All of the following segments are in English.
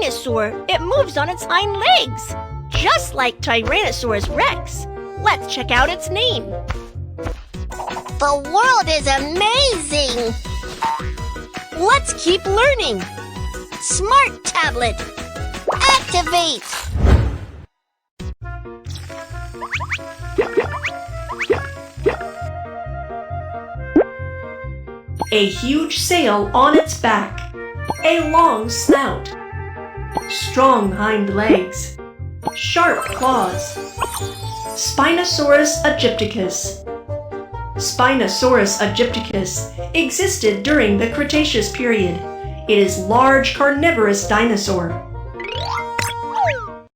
dinosaur. It moves on its hind legs, just like Tyrannosaurus Rex. Let's check out its name. The world is amazing! Let's keep learning. Smart tablet, activate! A huge sail on its back, a long snout, strong hind legs, sharp claws. Spinosaurus aegypticus. Spinosaurus aegypticus existed during the Cretaceous period. It is large carnivorous dinosaur.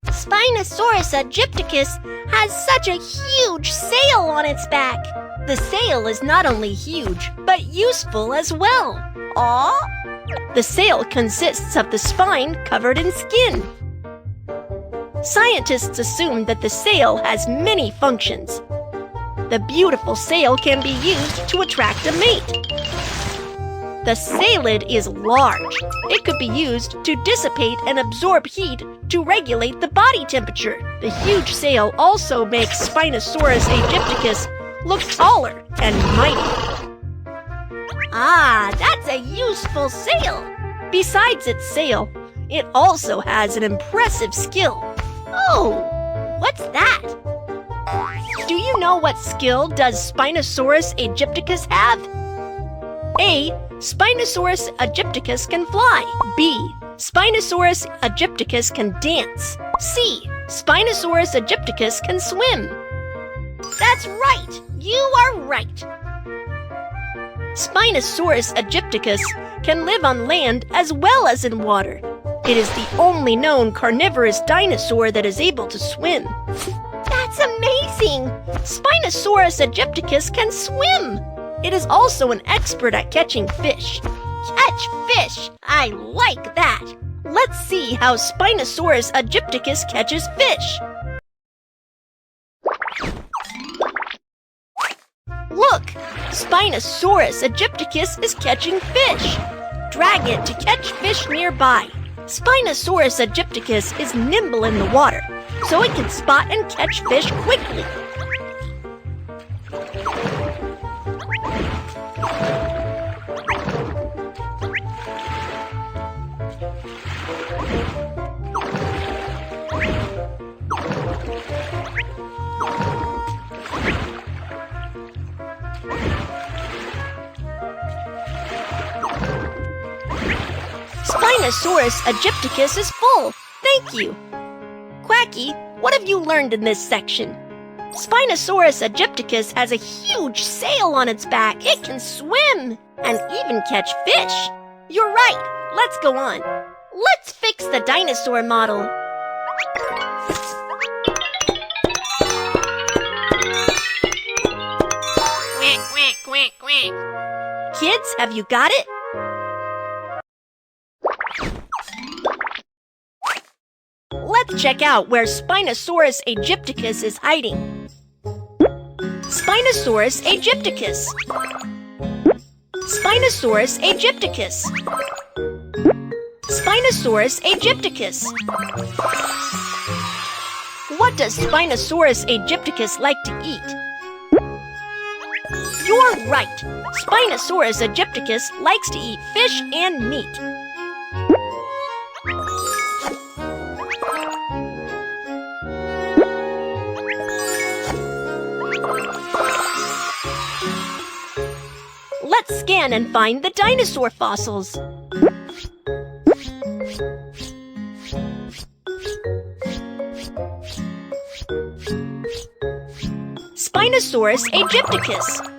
Spinosaurus aegypticus has such a huge sail on its back. The sail is not only huge, but useful as well. Aww! The sail consists of the spine covered in skin. Scientists assume that the sail has many functions. The beautiful sail can be used to attract a mate. The sailid is large. It could be used to dissipate and absorb heat to regulate the body temperature. The huge sail also makes Spinosaurus aegypticus look taller and mighty. Ah, that's a useful sail. Besides its sail, it also has an impressive skill. Oh, what's that? Do you know what skill does Spinosaurus aegypticus have? A. Spinosaurus aegypticus can fly. B. Spinosaurus aegypticus can dance. C. Spinosaurus aegypticus can swim. That's right! You are right! Spinosaurus aegypticus can live on land as well as in water. It is the only known carnivorous dinosaur that is able to swim. That's amazing! Spinosaurus aegypticus can swim! It is also an expert at catching fish. Catch fish! I like that! Let's see how Spinosaurus aegypticus catches fish. Look! Spinosaurus aegypticus is catching fish. Drag it to catch fish nearby. Spinosaurus aegypticus is nimble in the water, so it can spot and catch fish quickly. Spinosaurus aegypticus is full. Thank you. Quacky, what have you learned in this section? Spinosaurus aegypticus has a huge sail on its back. It can swim and even catch fish. You're right. Let's go on. Let's fix the dinosaur model. Quack, quack, quack, quack. Kids, have you got it? Let's check out where Spinosaurus aegypticus is hiding. Spinosaurus aegypticus. Spinosaurus aegypticus. Spinosaurus aegypticus. What does Spinosaurus aegypticus like to eat? You're right! Spinosaurus aegypticus likes to eat fish and meat. Let's scan and find the dinosaur fossils. Spinosaurus aegypticus.